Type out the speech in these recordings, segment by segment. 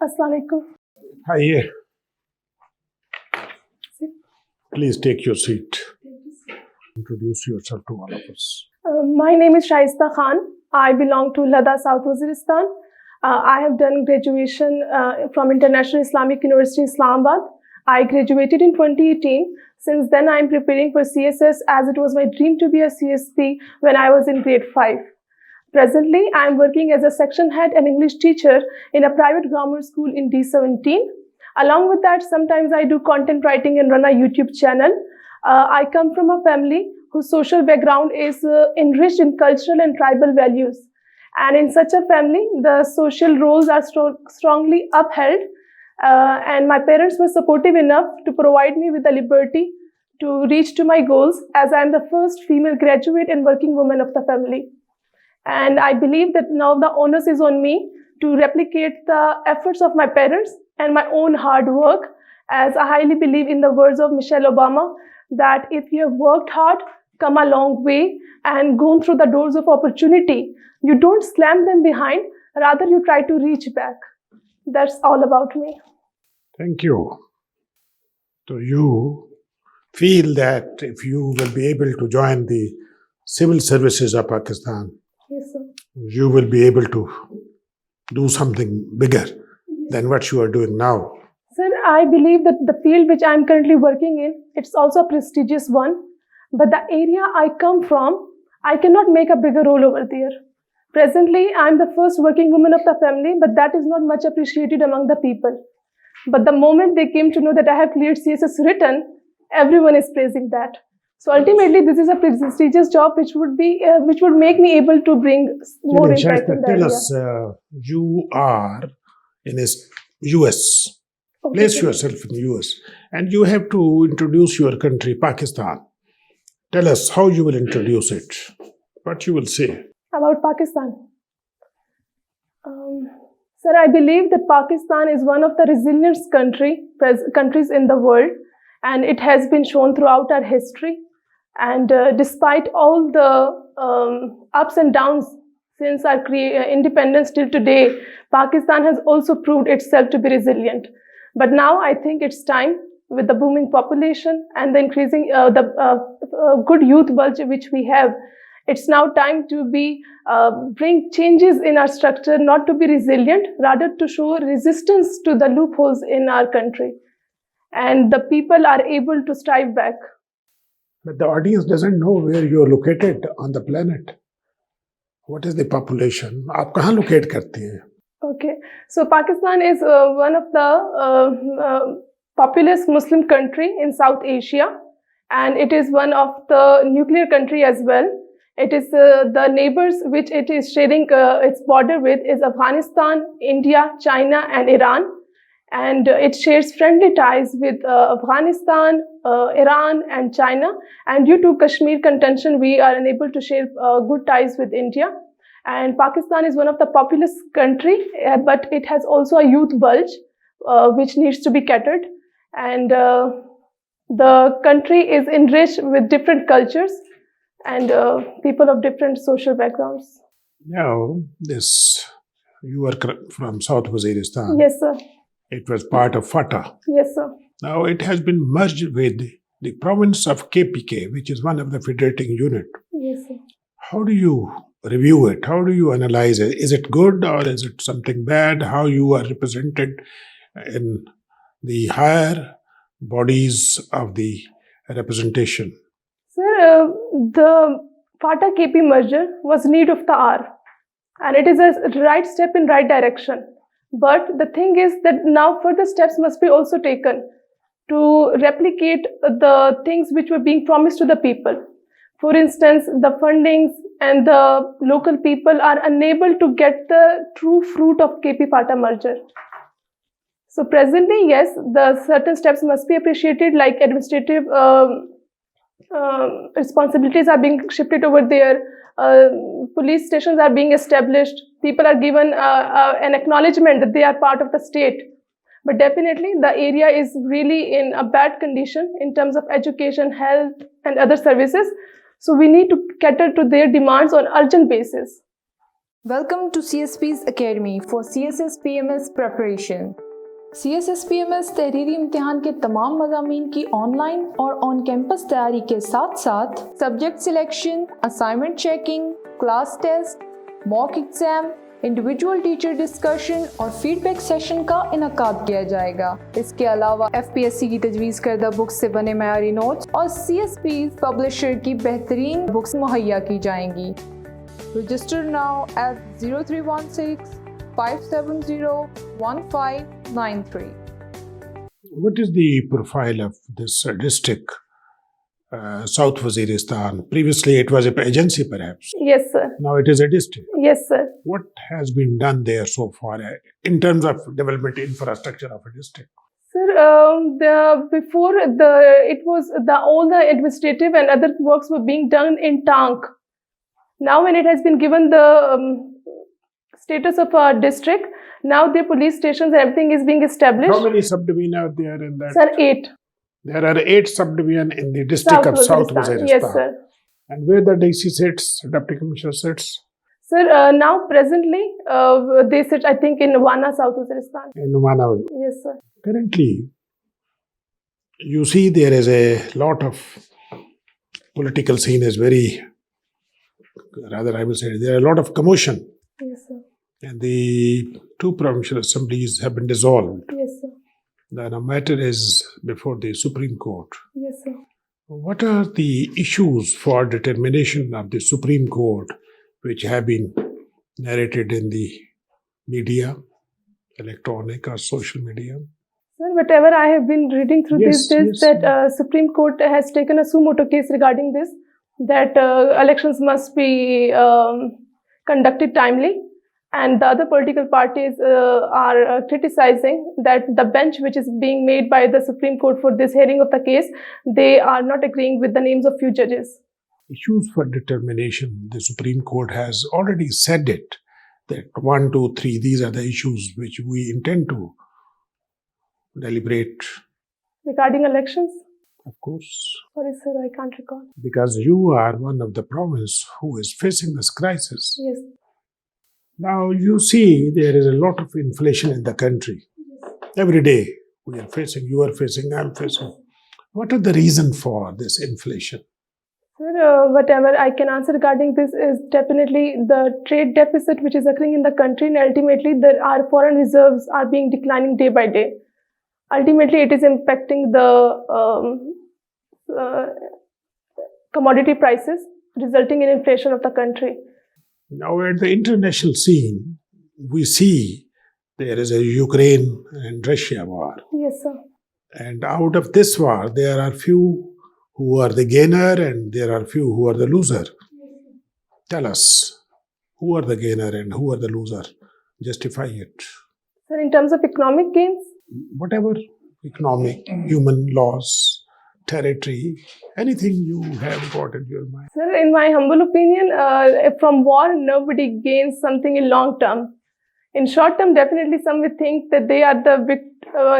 Assalamualaikum. Hi, please take your seat. Introduce yourself to all of us. My name is Shaista Khan. I belong to Lada, South Waziristan. I have done graduation from International Islamic University, Islamabad. I graduated in 2018. Since then, I am preparing for CSS as it was my dream to be a CSP when I was in grade 5. Presently, I am working as a section head and English teacher in a private grammar school in D17. Along with that, sometimes I do content writing and run a YouTube channel. I come from a family whose social background is enriched in cultural and tribal values. And in such a family, the social roles are strongly upheld. And my parents were supportive enough to provide me with the liberty to reach to my goals, as I am the first female graduate and working woman of the family. And I believe that now the onus is on me to replicate the efforts of my parents and my own hard work, as I highly believe in the words of Michelle Obama, that if you have worked hard, come a long way, and gone through the doors of opportunity, you don't slam them behind, rather you try to reach back. That's all about me. Thank you. So you feel that if you will be able to join the civil services of Pakistan, Yes, sir. you will be able to do something bigger than what you are doing now. Sir, I believe that the field which I'm currently working in, it's also a prestigious one. But the area I come from, I cannot make a bigger role over there. Presently, I'm the first working woman of the family, but that is not much appreciated among the people. But the moment they came to know that I have cleared CSS written, everyone is praising that. So ultimately, this is a prestigious job which would make me able to bring more impact in the Tell area. us, you are in US. Okay, Place sir. yourself in US, and you have to introduce your country, Pakistan. Tell us how you will introduce it. What you will say. About Pakistan. Sir, I believe that Pakistan is one of the resilient countries in the world, and it has been shown throughout our history. And despite all the ups and downs since our independence till today, Pakistan has also proved itself to be resilient. But now I think it's time, with the booming population and the increasing good youth bulge which we have, it's now time to bring changes in our structure, not to be resilient, rather to show resistance to the loopholes in our country. And the people are able to strive back. But the audience doesn't know where you are located on the planet. What is the population? आप कहाँ locate करती हैं? Okay, so Pakistan is one of the populous Muslim country in South Asia, and it is one of the nuclear country as well. It is the neighbors which it is sharing its border with is Afghanistan, India, China, and Iran. And it shares friendly ties with Afghanistan, Iran, and China. And due to Kashmir contention, we are unable to share good ties with India. And Pakistan is one of the populous country, but it has also a youth bulge, which needs to be catered. And the country is enriched with different cultures and people of different social backgrounds. Now, you are from South Waziristan. Yes, sir. It was part of FATA. Yes, sir. Now it has been merged with the province of KPK, which is one of the federating unit. Yes, sir. How do you review it? How do you analyze it? Is it good or is it something bad? How you are represented in the higher bodies of the representation? Sir, the FATA KP merger was need of the hour, and it is a right step in right direction. But the thing is that now further steps must be also taken to replicate the things which were being promised to the people. For instance, the fundings and the local people are unable to get the true fruit of KP-FATA merger. So presently, yes, the certain steps must be appreciated, like administrative responsibilities are being shifted over there. Police stations are being established. People are given an acknowledgement that they are part of the state. But definitely, the area is really in a bad condition in terms of education, health, and other services. So we need to cater to their demands on urgent basis. Welcome to CSPs Academy for CSS PMS preparation. CSS PMS तहरीरी इम्तिहान के तमाम मज़ामीन की online और on campus तैयारी के साथ साथ subject selection, assignment checking, class test, mock exam, individual teacher discussion और फीडबैक सेशन का इनकाद किया जाएगा। इसके अलावा FPSC की तजवीज़ करदा बुक्स से बने मयारी नोट्स और CSPs पब्लिशर की बेहतरीन बुक्स मुहैया की जाएंगी। Register now at 0316 570 1593. What is the profile of this district, South Waziristan? Previously, it was an agency, perhaps. Yes, sir. Now it is a district. Yes, sir. What has been done there so far in terms of development infrastructure of a district? Sir, all the administrative and other works were being done in Tank. Now, when it has been given the status of a district, now the police stations and everything is being established. How many subdivisions are there in that? Sir, 8. There are 8 subdivisions in the district of South Waziristan. Yes, sir. And where the DC sits, Deputy Commissioner sits? Sir, now presently, they sit, I think, in Wana, South Waziristan. In Manav. Yes, sir. Currently, you see there is a lot of political scene is very, rather I will say, there are a lot of commotion. Yes, sir. And the 2 provincial assemblies have been dissolved. Yes, sir. The matter is before the Supreme Court. Yes, sir. What are the issues for determination of the Supreme Court which have been narrated in the media, electronic or social media? Sir, whatever I have been reading through these days, that Supreme Court has taken a suo motu case regarding this, that elections must be conducted timely, and the other political parties are criticizing that the bench which is being made by the Supreme Court for this hearing of the case, they are not agreeing with the names of few judges. Issues for determination, the Supreme Court has already said it, that 1, 2, 3, these are the issues which we intend to deliberate. Regarding elections? Of course. Sorry, sir, I can't recall. Because you are one of the province who is facing this crisis. Yes. Now you see there is a lot of inflation in the country. Yes. Every day we are facing, you are facing, I am facing. What are the reason for this inflation? Sir, whatever I can answer regarding this is definitely the trade deficit which is occurring in the country, and ultimately our foreign reserves are being declining day by day. Ultimately, it is impacting the commodity prices, resulting in inflation of the country. Now at the international scene, we see there is a Ukraine and Russia war. Yes, sir. And out of this war, there are few who are the gainer and there are few who are the loser. Tell us, who are the gainer and who are the loser? Justify it. Sir, in terms of economic gains? Whatever, economic, human loss, territory, anything you have got in your mind. Sir, in my humble opinion, from war, nobody gains something in long term. In short term, definitely some will think that they are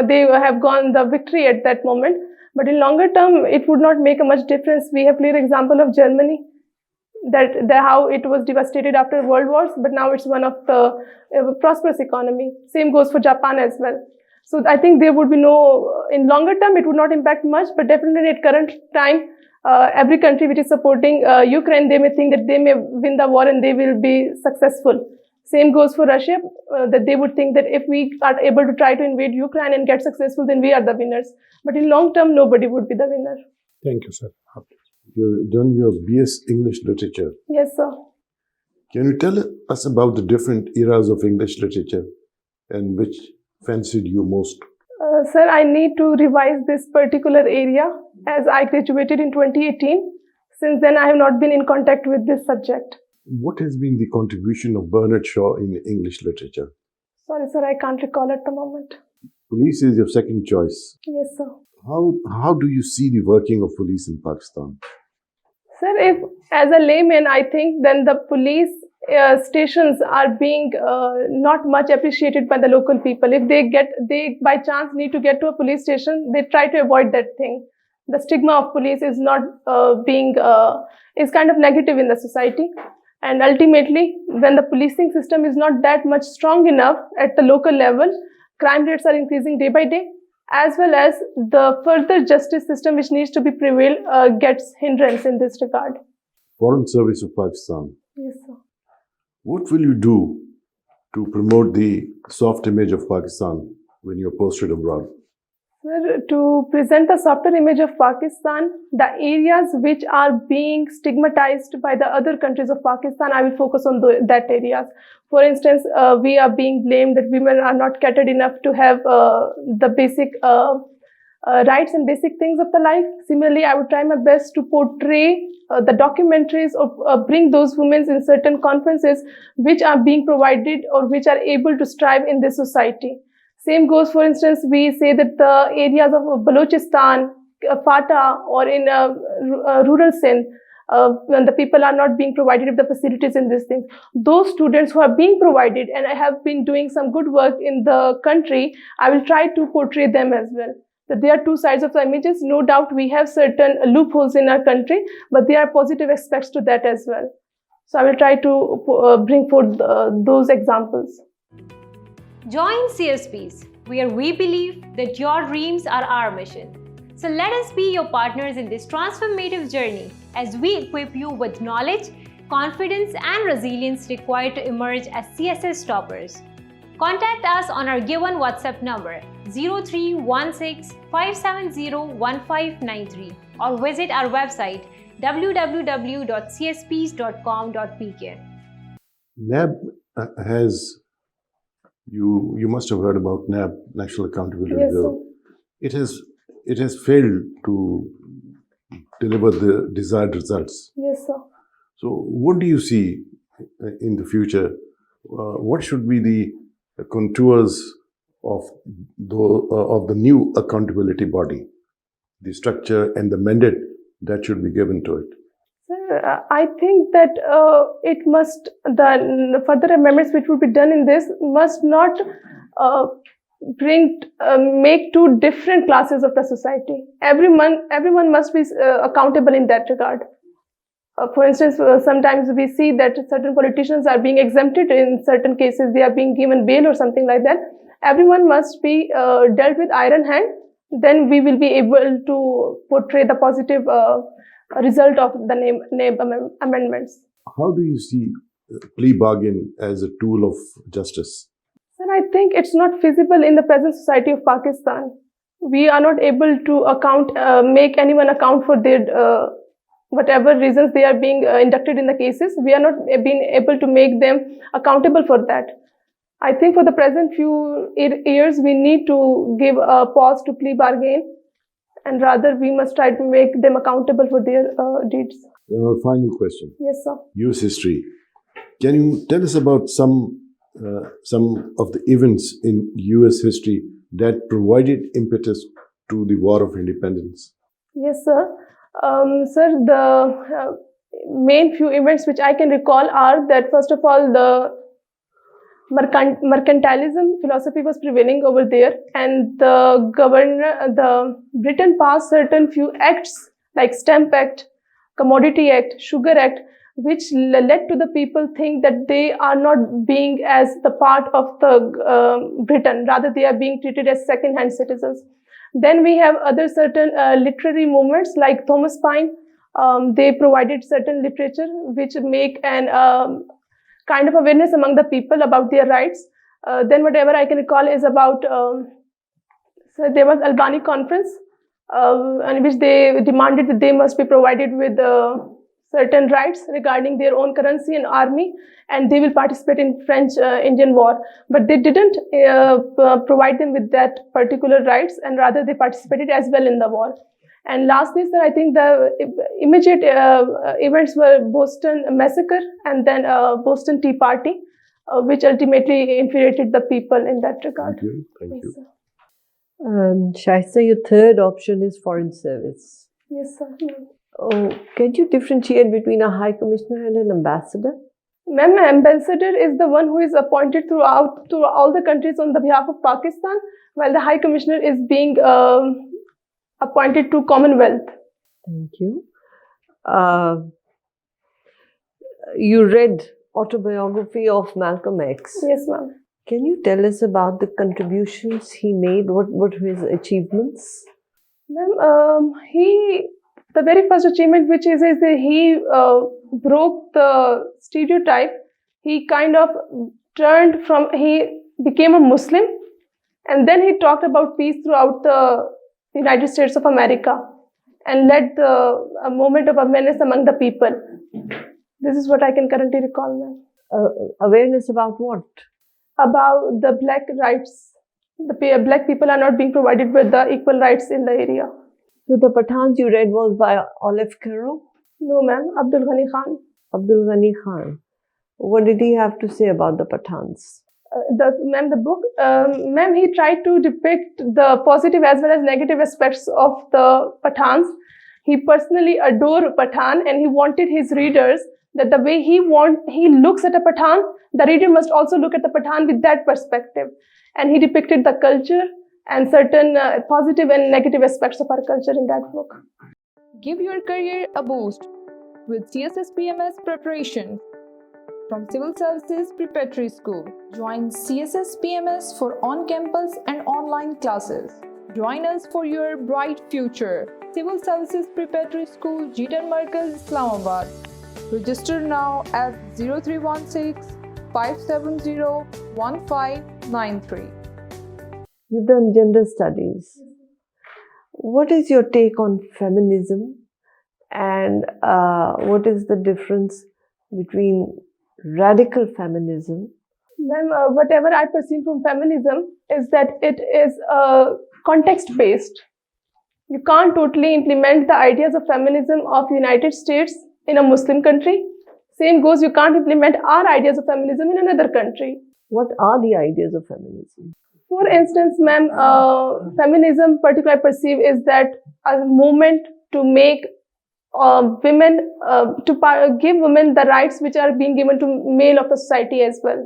they have gone the victory at that moment. But in longer term, it would not make a much difference. We have clear example of Germany, that how it was devastated after World Wars, but now it's one of the prosperous economy. Same goes for Japan as well. So I think there would be in longer term, it would not impact much, but definitely at current time, every country which is supporting Ukraine, they may think that they may win the war and they will be successful. Same goes for Russia, that they would think that if we are able to try to invade Ukraine and get successful, then we are the winners. But in long term, nobody would be the winner. Thank you, sir. You've done your BS English Literature. Yes, sir. Can you tell us about the different eras of English literature and which fancied you most? Sir, I need to revise this particular area as I graduated in 2018. Since then, I have not been in contact with this subject. What has been the contribution of Bernard Shaw in English literature? Sorry, sir, I can't recall at the moment. Police is your second choice. Yes, sir. How do you see the working of police in Pakistan? Sir, if as a layman, I think then the police stations are being not much appreciated by the local people. If they by chance need to get to a police station, they try to avoid that thing. The stigma of police is not is kind of negative in the society. And ultimately, when the policing system is not that much strong enough at the local level, crime rates are increasing day by day, as well as the further justice system which needs to be prevailed gets hindrance in this regard. Foreign Service of Pakistan. Yes, sir. What will you do to promote the soft image of Pakistan when you're posted abroad? Sir, to present a softer image of Pakistan, the areas which are being stigmatized by the other countries of Pakistan, I will focus on that areas. For instance, we are being blamed that women are not catered enough to have the basic rights and basic things of the life. Similarly, I would try my best to portray the documentaries or bring those women in certain conferences which are being provided or which are able to strive in this society. Same goes, for instance, we say that the areas of Balochistan, FATA, or in rural Sindh, when the people are not being provided with the facilities in these things, those students who are being provided and I have been doing some good work in the country, I will try to portray them as well. That there are two sides of the images. No doubt we have certain loopholes in our country, but there are positive aspects to that as well. So I will try to bring forth those examples. Join CSPs, where we believe that your dreams are our mission. So let us be your partners in this transformative journey as we equip you with knowledge, confidence, and resilience required to emerge as CSS toppers. Contact us on our given WhatsApp number 0316 570 1593 or visit our website www.csps.com.pk. NAB has, you must have heard about NAB, National Accountability Yes, Bureau. It has failed to deliver the desired results. Yes, sir. So what do you see in the future? What should be the contours of the new accountability body, the structure and the mandate that should be given to it? Sir, I think that the further amendments which will be done in this must not make two different classes of the society. Everyone must be accountable in that regard. For instance, sometimes we see that certain politicians are being exempted. In certain cases, they are being given bail or something like that. Everyone must be dealt with iron hand. Then we will be able to portray the positive result of the NAB amendments. How do you see plea bargain as a tool of justice? Sir, I think it's not feasible in the present society of Pakistan. We are not able to make anyone account for their whatever reasons they are being inducted in the cases. We are not being able to make them accountable for that. I think for the present few years, we need to give a pause to plea bargain, and rather we must try to make them accountable for their deeds. Final question. Yes, sir. US history. Can you tell us about some of the events in US history that provided impetus to the War of Independence? Yes, sir. Sir, the main few events which I can recall are that, first of all, the mercantilism philosophy was prevailing over there, and the Britain passed certain few acts like Stamp Act, Commodity Act, Sugar Act, which led to the people think that they are not being as the part of the Britain, rather they are being treated as second-hand citizens. Then we have other certain literary movements like Thomas Paine. They provided certain literature which make an kind of awareness among the people about their rights. Then whatever I can recall is about, so there was Albany Conference in which they demanded that they must be provided with certain rights regarding their own currency and army, and they will participate in French-Indian War. But they didn't provide them with that particular rights, and rather they participated as well in the war. And lastly, sir, I think the immediate events were Boston Massacre and then Boston Tea Party, which ultimately infuriated the people in that regard. Thank you. Thank Yes, you. sir. Shaista, your third option is foreign service. Yes, sir. Oh, can you differentiate between a high commissioner and an ambassador? Ma'am, ambassador is the one who is appointed to all the countries on the behalf of Pakistan, while the high commissioner is being appointed to Commonwealth. Thank you. you read autobiography of Malcolm X. Yes, ma'am. Can you tell us about the contributions he made? What were his achievements? Ma'am, the very first achievement which is that he broke the stereotype. He kind of he became a Muslim, and then he talked about peace throughout the United States of America and led a movement of awareness among the people. This is what I can currently recall, ma'am. Awareness about what? About the black rights. The black people are not being provided with the equal rights in the area. So the Pathans you read was by Olive Carroll? No, ma'am. Abdul Ghani Khan. Abdul Ghani Khan. What did he have to say about the Pathans? The book, ma'am, he tried to depict the positive as well as negative aspects of the Pathans. He personally adored Pathan, and he wanted his readers that the way he looks at a Pathan, the reader must also look at the Pathan with that perspective. And he depicted the culture and certain positive and negative aspects of our culture in that book. Give your career a boost with CSS PMS preparation. From Civil Services Preparatory School, join CSS PMS for on-campus and online classes. Join us for your bright future. Civil Services Preparatory School, Jeetan Markaz, Islamabad. Register now at 0316 570 1593. You've done gender studies. What is your take on feminism, and what is the difference between radical feminism? Ma'am, whatever I perceive from feminism is that it is context-based. You can't totally implement the ideas of feminism of United States in a Muslim country. Same goes, you can't implement our ideas of feminism in another country. What are the ideas of feminism? For instance, ma'am, feminism, particularly I perceive, is that a movement to make women, to give women the rights which are being given to male of the society as well.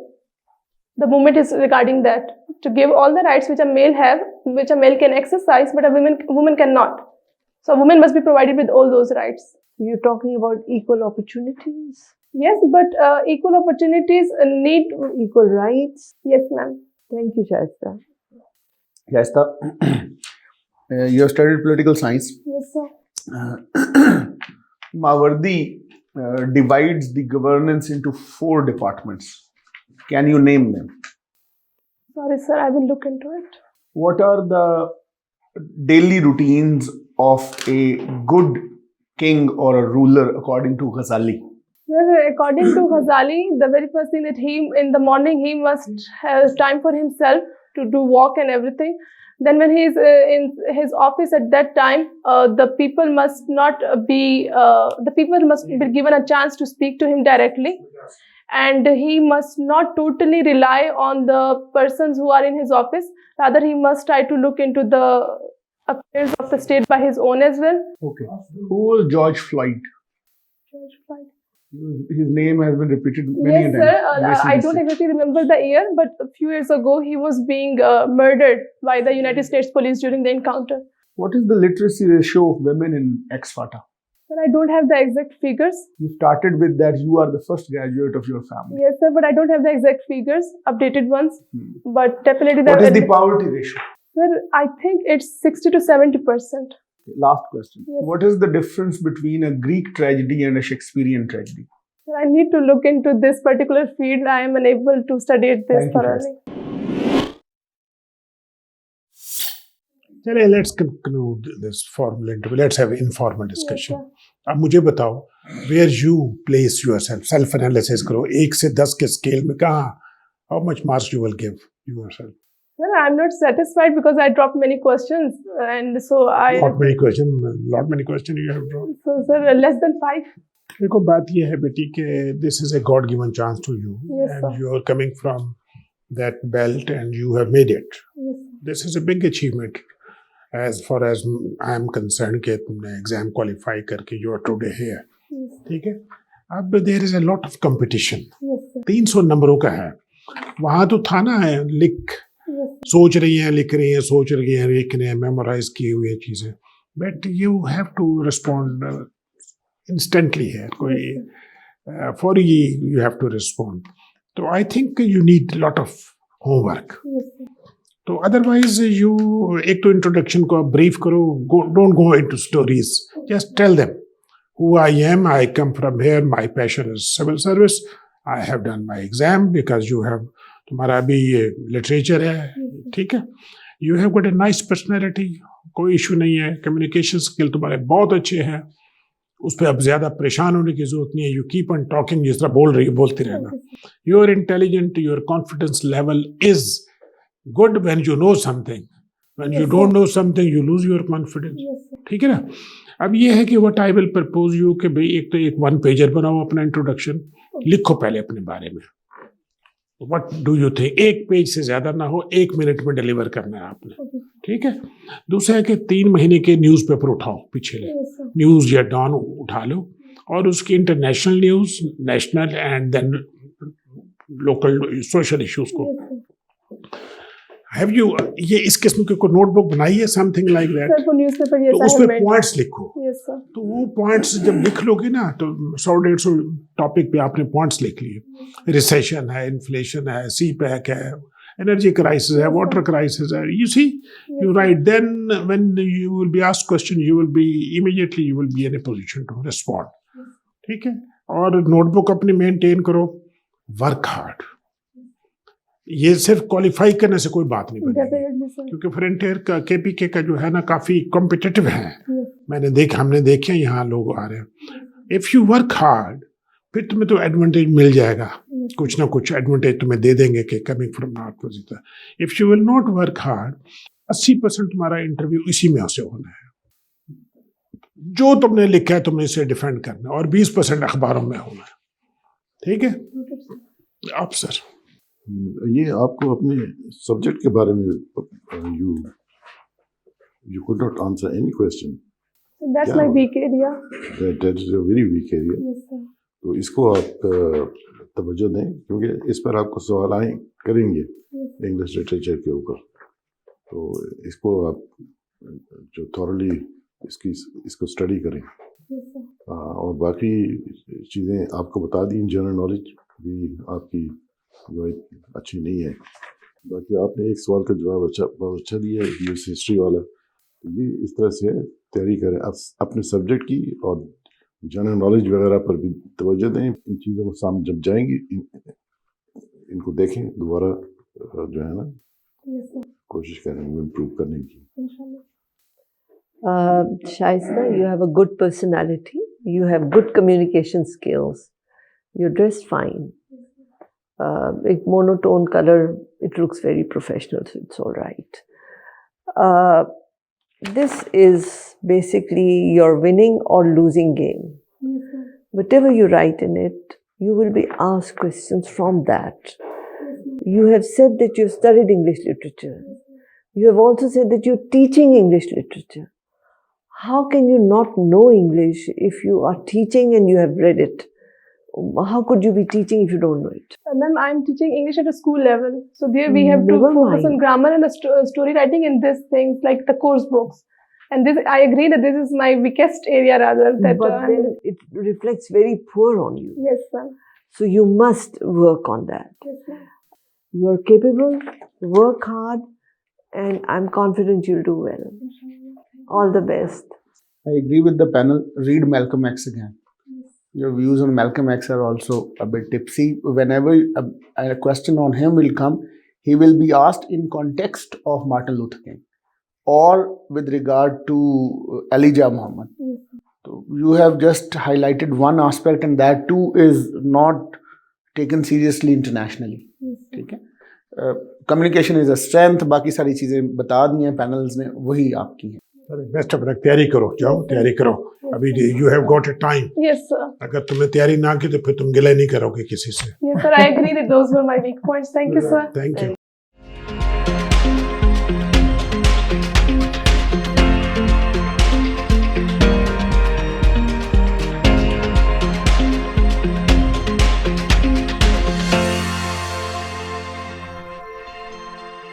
The movement is regarding that, to give all the rights which a male have, which a male can exercise, but a woman cannot. So a woman must be provided with all those rights. You're talking about equal opportunities? Yes, but equal opportunities need equal rights? Yes, ma'am. Thank you, Shaista. Shaista, you have studied political science. Yes, sir. Mawardi divides the governance into 4 departments. Can you name them? Sorry, sir, I will look into it. What are the daily routines of a good king or a ruler according to Ghazali? Well, according to Ghazali, the very first thing that in the morning, he must have time for himself to do walk and everything. Then when he is in his office at that time, the people must be given a chance to speak to him directly. And he must not totally rely on the persons who are in his office. Rather, he must try to look into the affairs of the state by his own as well. Okay. Who was George Floyd? George Floyd. His name has been repeated many times. Yes, sir. I don't exactly remember the year, but a few years ago, he was being murdered by the United States police during the encounter. What is the literacy ratio of women in ex-FATA? Sir, I don't have the exact figures. You started with that you are the first graduate of your family. Yes, sir, but I don't have the exact figures, updated ones. But definitely... What is the poverty ratio? Sir, I think it's 60 to 70%. Last question. Yes. What is the difference between a Greek tragedy and a Shakespearean tragedy? Sir, I need to look into this particular field. I am unable to study it this thoroughly. Let's conclude this formal interview. Let's have informal discussion. अब मुझे बताओ, where you place yourself, self-analysis करो, 1 से 10 के scale में कहाँ, how much marks you will give yourself? Sir, I'm not satisfied because I dropped many questions, and so I... Not many questions, lot many questions you have dropped. So, sir, less than 5. देखो बात ये है बेटी कि this is a God-given chance to you, yes, and sir. you are coming from that belt and you have made it. Yes. This is a big achievement. As far as I am concerned कि तुमने exam qualify करके you are today here. Yes. ठीक है? अब there is a lot of competition. Yes, sir. 300 नंबरों का है. वहाँ तो था ना लिख, सोच रही हैं, लिख रही हैं, सोच रही हैं, लिख रही हैं, memorize की हुई हैं चीजें. But you have to respond instantly है. कोई for you have to respond. So I think you need a lot of homework. Yes, sir. So otherwise you एक तो introduction को brief करो, don't go into stories. Just tell them who I am. I come from here. My passion is civil service. I have done my exam because you have तुम्हारा भी literature है, ठीक है. You have got a nice personality. कोई issue नहीं है. Communication skill तुम्हारे बहुत अच्छे हैं. उस पर अब ज्यादा परेशान होने की जरूरत नहीं है. यू कीप ऑन टॉकिंग, जिस तरह बोलते रहना. You are intelligent, your confidence level is good when you know something. When you don't know something you lose your confidence. ठीक है ना. अब ये है कि what I will propose you कि भाई एक तो एक 1 पेजर बनाओ अपना इंट्रोडक्शन, लिखो पहले अपने बारे में. What do you think, 1 page से ज्यादा ना हो, 1 मिनट में डिलीवर करना है आपने. ठीक है. दूसरा है कि 3 महीने के न्यूज़पेपर उठाओ, पिछले न्यूज़ या डॉन उठा लो, और उसकी international news, national and then local social issues को. हैव यू ये इस किस्म की कोई नोटबुक बनाई है, समथिंग लाइक दैट? तो उसमें पॉइंट्स लिखो. तो वो पॉइंट्स जब लिख लोगे ना तो 100-150 टॉपिक पे आपने पॉइंट्स लिख लिए. रिसेशन है, इन्फ्लेशन है, सी पैक है, energy crisis है, water crisis है. You see, you write. Then when you will be asked question, you will be in a position to respond. ठीक है. और नोटबुक अपनी मेंटेन करो. Work hard. ये सिर्फ क्वालिफाई करने से कोई बात नहीं बनेगी, क्योंकि फ्रंटियर का KPK का जो है ना काफी कॉम्पिटिटिव है. हमने देखे यहाँ लोग आ रहे हैं. इफ यू वर्क हार्ड फिर तुम्हें तो एडवांटेज मिल जाएगा, कुछ ना कुछ एडवांटेज तुम्हें दे देंगे कि coming from north position. If you will not work hard, 80% तुम्हारा इंटरव्यू इसी में से होना है. जो तुमने लिखा है तुमने इसे डिफेंड करना, और 20% अखबारों में होना है. ठीक है. आप सर ये आपको अपने सब्जेक्ट के बारे में you could not answer any question. That's my weak area. That is a very weak area. Yes, sir. तो इसको आप तवज्जो दें, क्योंकि इस पर आपको सवाल आए करेंगे इंग्लिश लिटरेचर के ऊपर. तो इसको आप जो थॉरली इसको स्टडी करें. और बाकी चीज़ें आपको बता दी. जनरल नॉलेज भी आपकी जो अच्छी नहीं है. बाकी आपने एक सवाल का जवाब बहुत अच्छा दिया है, यूएस हिस्ट्री वाला. ये इस तरह से तैयारी करें अपने सब्जेक्ट की, और जनरल नॉलेज वगैरह पर भी तवज्जो दें. इन चीज़ों को सामने जब जाएंगी इनको देखें दोबारा, जो है ना कोशिश करेंगे इम्प्रूव करने की. Shaista, you have a good personality. You have good communication skills. You dress fine. A monotone color, it looks very professional, so it's all right. This is basically your winning or losing game. Whatever you write in it, you will be asked questions from that. You have said that you've studied English literature. You have also said that you're teaching English literature. How can you not know English if you are teaching and you have read it? How could you be teaching if you don't know it? Ma'am, I'm teaching English at a school level. So there we have to focus on grammar and story writing and these things like the course books. And this, I agree that this is my weakest area rather. That, but then it reflects very poor on you. Yes, ma'am. So you must work on that. Yes, ma'am. You are capable, work hard, and I'm confident you'll do well. All the best. I agree with the panel. Read Malcolm X again. Your views on Malcolm X are also a bit tipsy. Whenever a question on him will come, he will be asked in context of Martin Luther King or with regard to Elijah Muhammad. So you have just highlighted one aspect, and that too is not taken seriously internationally. ठीक है. Communication is a strength. बाकी सारी चीजें बता दी हैं panels ने, वही आपकी हैं. Best of luck. तैयारी करो, जाओ तैयारी करो. अभी you have got a time. Yes, sir. अगर तुमने तैयारी ना की तो फिर तुम गिला नहीं करोगे किसी से. Yes, sir. I agree that those were my weak points. Thank you, sir. Thank you.